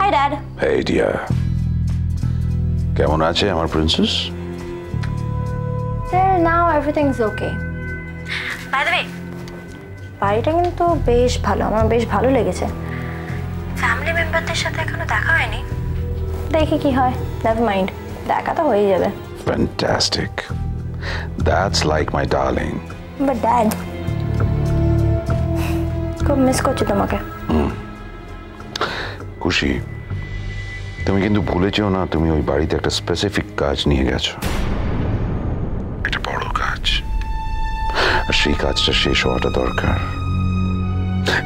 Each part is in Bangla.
Hi, Dad. Hey, dear. কেমন আছে আমার princess? Till now, everything's okay. By the way, বাড়িটা কিন্তু বেশ ভালো, আমার বেশ ভালো লেগেছে। ফ্যামিলি মেম্বারদের সাথে এখনো দেখা হয়নি, দেখি কি হয়। নেভার মাইন্ড, দেখা তো হয়ে যাবে। Fantastic. That's like my darling. But Dad, খুব মিস করছি তোমাকে। খুশি, তুমি কিন্তু ভুলে যেও না তুমি ওই বাড়িতে একটা স্পেসিফিক কাজ নিয়ে গেছো, একটা বড় কাজ, আর সেই কাজটা শেষ হওয়াটা দরকার।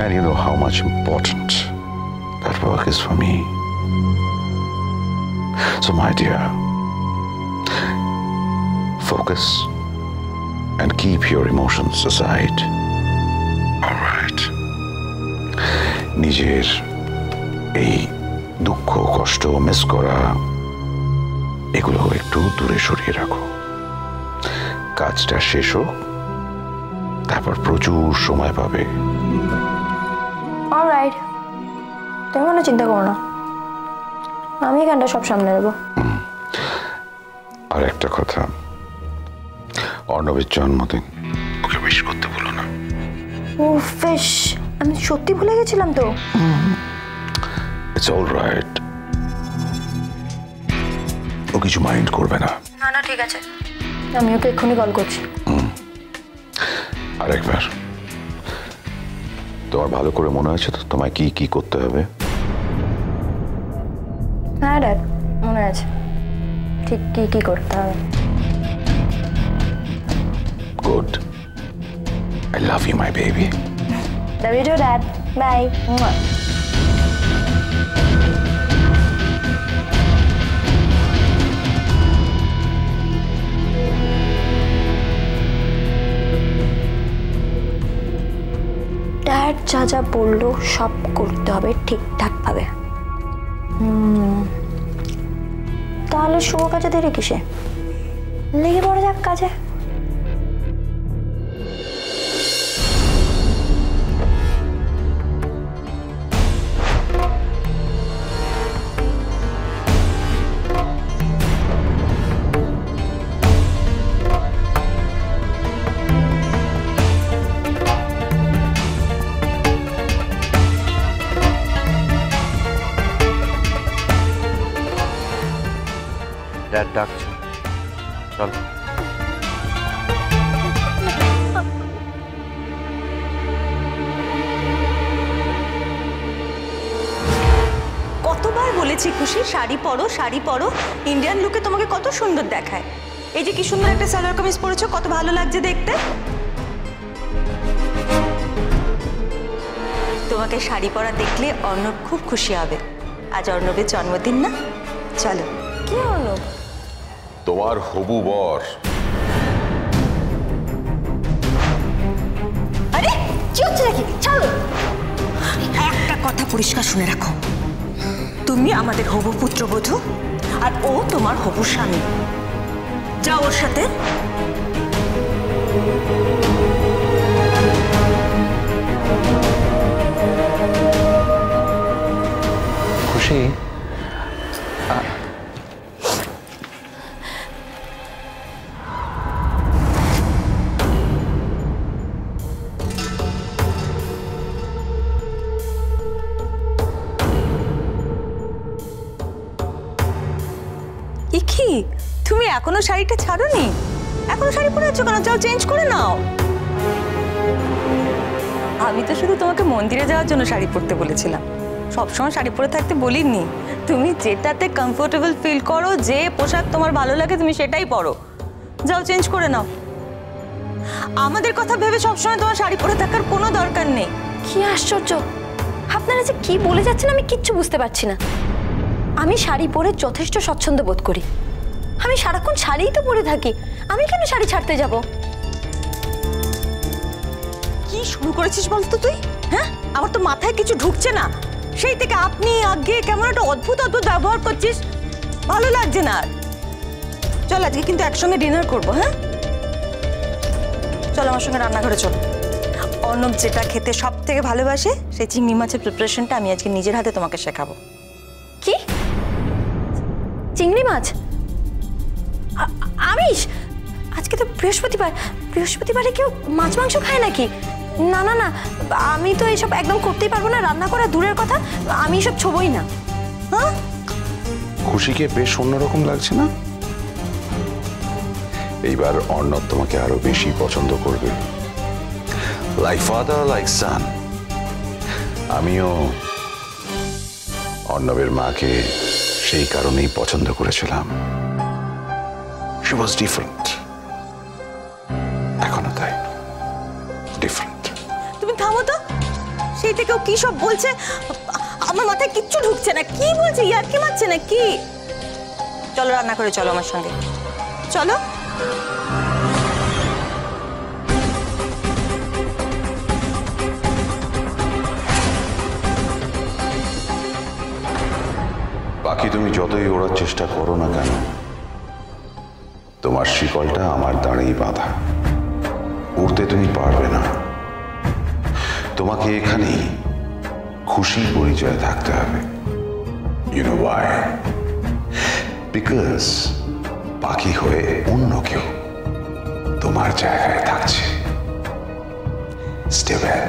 And you know how much important that work is for me. So my dear, focus and keep your emotions aside. All right. নিজের এই দুঃখ কষ্ট মিস করা এগুলো একটু দূরে সরিয়ে রাখো। কাজটা শেষ হোক, তারপর প্রচুর সময় পাবে। অলরাইট, তুমি কোনো চিন্তা করো না, আমি এখানটা সব সামনে দেবো। আর একটা কথা, অর্ণবের জন্মদিন, ওকে উইশ করতে ভুলো না। ও ফিশ, আমি সত্যি ভুলে গেছিলাম তো। It's all right. ও কিছু মাইন্ড করবে না। না না, ঠিক আছে, আমি ওকে এক্ষুনি কল করছি। আরেকবার, তোমার ভালো করে মনে আছে তো তোমায় কি কি করতে হবে? হ্যাঁ ড্যাড, মনে আছে ঠিক কি কি করতে হবে। Good, I love you my baby. Love you too, Dad. Bye. Dad যা যা বললো সব করতে হবে ঠিকঠাক ভাবে। তাহলে শুভ কাজে দেরি কিসে, লেগে পড়ে যাক কাজে। ড্যাড ডাকছে, চল। কতবার বলেছি খুশি, শাড়ি পরো শাড়ি পরো, ইন্ডিয়ান লুকে তোমাকে কত সুন্দর দেখায়। এই যে কি সুন্দর একটা সালোয়ার কামিজ পরেছো, কত ভালো লাগছে দেখতে। তোমাকে শাড়ি পরা দেখলে অর্ণব খুব খুশি হবে। আজ অর্ণবের জন্মদিন না, চলো। কি অর্ণব? তোমার হবু বর। আরে কি হচ্ছে নাকি, চলো। একটা কথা পরিষ্কার শুনে রাখো, তুমি আমাদের হবু পুত্রবধূ আর ও তোমার হবু স্বামী। যাও ওর সাথে। খুশি, কি তুমি এখনো শাড়িটা ছাড়োনি? এখনো শাড়ি পরে আছো কেন? যাও চেঞ্জ করে নাও। আমি তো শুধু তোমাকে মন্দিরে যাওয়ার জন্য শাড়ি পরতে বলেছিলাম, সবসময় শাড়ি পরে থাকতে বলিনি। তুমি যেটাতে কমফোর্টেবল ফিল করো, যে পোশাক তোমার ভালো লাগে তুমি সেটাই পরো। যাও চেঞ্জ করে নাও। আমাদের কথা ভেবে সবসময় তোমার শাড়ি পরে থাকার কোনো দরকার নেই। কি আশ্চর্য, আপনারা যে কি বলে যাচ্ছেন আমি কিচ্ছু বুঝতে পারছি না। আমি শাড়ি পরে যথেষ্ট স্বচ্ছন্দ বোধ করি, আমি সারাক্ষণ শাড়িই তো পরে থাকি, আমি কেন শাড়ি ছাড়তে যাব? কি শুরু করেছিস বলতো তুই? হ্যাঁ, আমার তো মাথায় কিছু ঢুকছে না। সেই থেকে আপনি আগে কেমন একটা অদ্ভুত অদ্ভুত ব্যবহার করছিস, ভালো লাগছে না। চল আজকে কিন্তু একসঙ্গে ডিনার করবো। হ্যাঁ চল আমার সঙ্গে রান্নাঘরে চল। অর্ণব যেটা খেতে সব থেকে ভালোবাসে সেই চিংড়ি মাছের প্রিপারেশনটা আমি আজকে নিজের হাতে তোমাকে শেখাবো। চিংড়ি মাছ? আমিষ? আজকে তো বৃহস্পতিবার, বৃহস্পতিবারে কেউ মাছ মাংস খায় নাকি? না না না, আমি তো এইসব একদম করতেই পারবো না, রান্না করা দূরের কথা, আমি এসব ছোবই না। হ্যাঁ, খুশিকে বেশ অন্যরকম লাগছে না? এইবার অর্ণব তোমাকে আরো বেশি পছন্দ করবে, লাইক ফাদার লাইক সান। আমিও অর্ণবের মাকে সেই কারণেই পছন্দ করেছিলাম। শি ওয়াজ ডিফারেন্ট, এখনো তাই ডিফারেন্ট। তুমি থামো তো, সেই থেকেও কি সব বলছে, আমার মাথায় কিচ্ছু ঢুকছে না। কি বলছে, ইয়ার কি মারছে না কি? চলো রান্না করে চলো আমার সঙ্গে, চলো। বাকি তুমি যতই ওড়ার চেষ্টা করো না কেন, তোমার শিকলটা আমার দাঁড়েই বাঁধা, উড়তে তুমি পারবে না। তোমাকে এখানেই খুশি পরিচয়ে থাকতে হবে। You know Y? বিকজ বাকি হয়ে অন্য কেউ তোমার জায়গায় থাকছে। Stay well.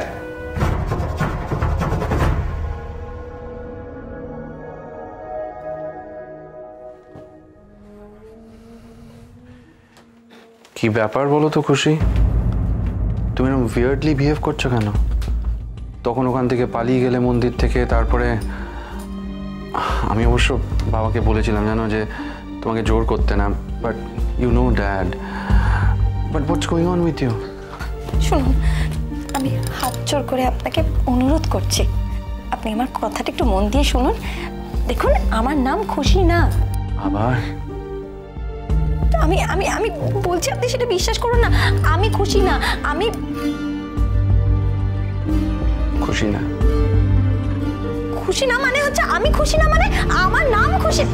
কি ব্যাপার বলো তো খুশি, তুমি এরকম উইয়ার্ডলি বিহেভ করছো কেন? তখন ওখান থেকে পালিয়ে গেলে মন্দির থেকে, তারপরে আমি অবশ্য বাবাকে বলেছিলাম জানো যে তোমাকে জোর করতে না, but you know dad, but what's going on with you? শুনুন, আমি হাত জোর করে আপনাকে অনুরোধ করছি, আপনি আমার কথাটা একটু মন দিয়ে শুনুন। দেখুন, আমার নাম খুশি না। আবার? আমি আমি আমি বলছি, আপনি সেটা বিশ্বাস করুন না। আমি খুশি না, আমি খুশি না। খুশি না মানে হচ্ছে আমি খুশি না মানে আমার নাম খুশি।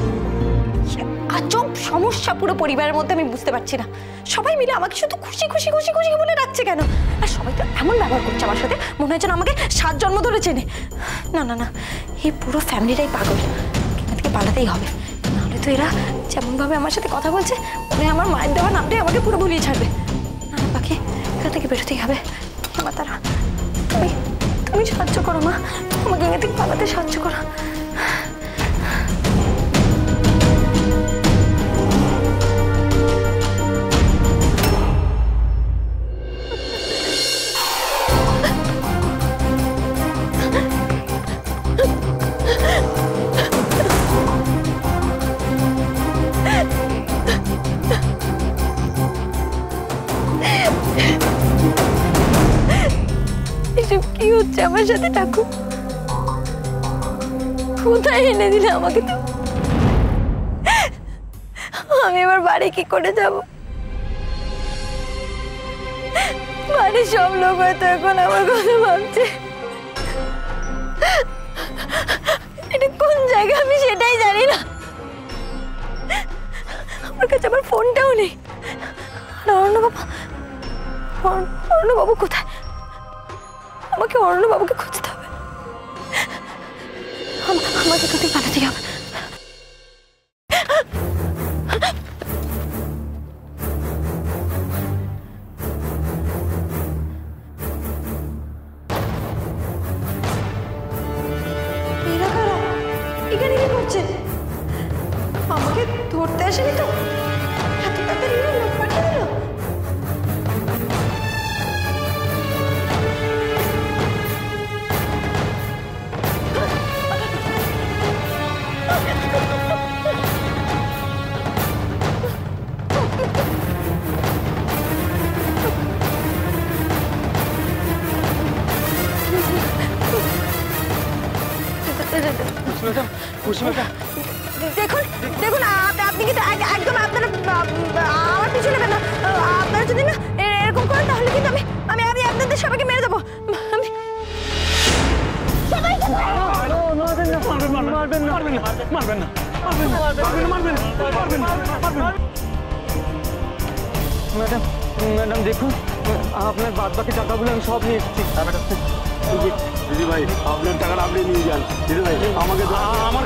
আজব সমস্যা পুরো পরিবারের মধ্যে, আমি বুঝতে পারছি না। সবাই মিলে আমাকে শুধু খুশি খুশি খুশি খুশি বলে ডাকছে কেন? আর সবাই তো এমন ব্যবহার করছে আমার সাথে, মনে হয় যেন আমাকে 7 জন্ম ধরে চেনে। না না না, এই পুরো ফ্যামিলিটাই পাগল, এখান থেকে পালাতেই হবে। নাহলে তো এরা যেমনভাবে আমার সাথে কথা বলছে, মনে হয় আমার মায়ের দেওয়া নামটাই আমাকে পুরো ভুলিয়ে ছাড়বে। না না, বাকি এখান থেকে বেরোতেই হবে। আমার তারা, তুমি সাহায্য করো মা, আমাকে এখান থেকে পালাতে সাহায্য করো। এসব কি হচ্ছে আমার সাথে ঠাকুর? কোথায় এনে দিলে আমাকে? তো আমি এবার বাড়ি কি করে যাব? বাড়ির সব লোক হয়তো এখন আমার কথা ভাবছে। এটা কোন জায়গা আমি সেটাই জানি না। আমার কাছে আমার ফোনটাও নেই। অর্ণবাবু কোথায়? আমাকে অর্ণবাবুকে খুঁজতে হবে, আমাকে কোথায় পালাতে হবে। এখানে কি করছে? আমাকে ধরতে আসেনি তো? এত তাড়াতাড়ি লোক পাঠিয়ে দিল। দেখুন দেখুন, আপনি কিন্তু একদম আপনারা আমার পিছু নেবেন না। আপনারা যদি না এরকম করেন তাহলে কিন্তু আমি আমি আমি আপনাদের সবাইকে মেরে দেবো। ম্যাডাম ম্যাডাম দেখুন, আপনার বাদ বাকি টাকাগুলো আমি সব নিয়ে এসেছি। দিদি ভাই, আপনার টাকাটা আপনি নিয়ে যান। দিদি ভাই, আমাকে আমার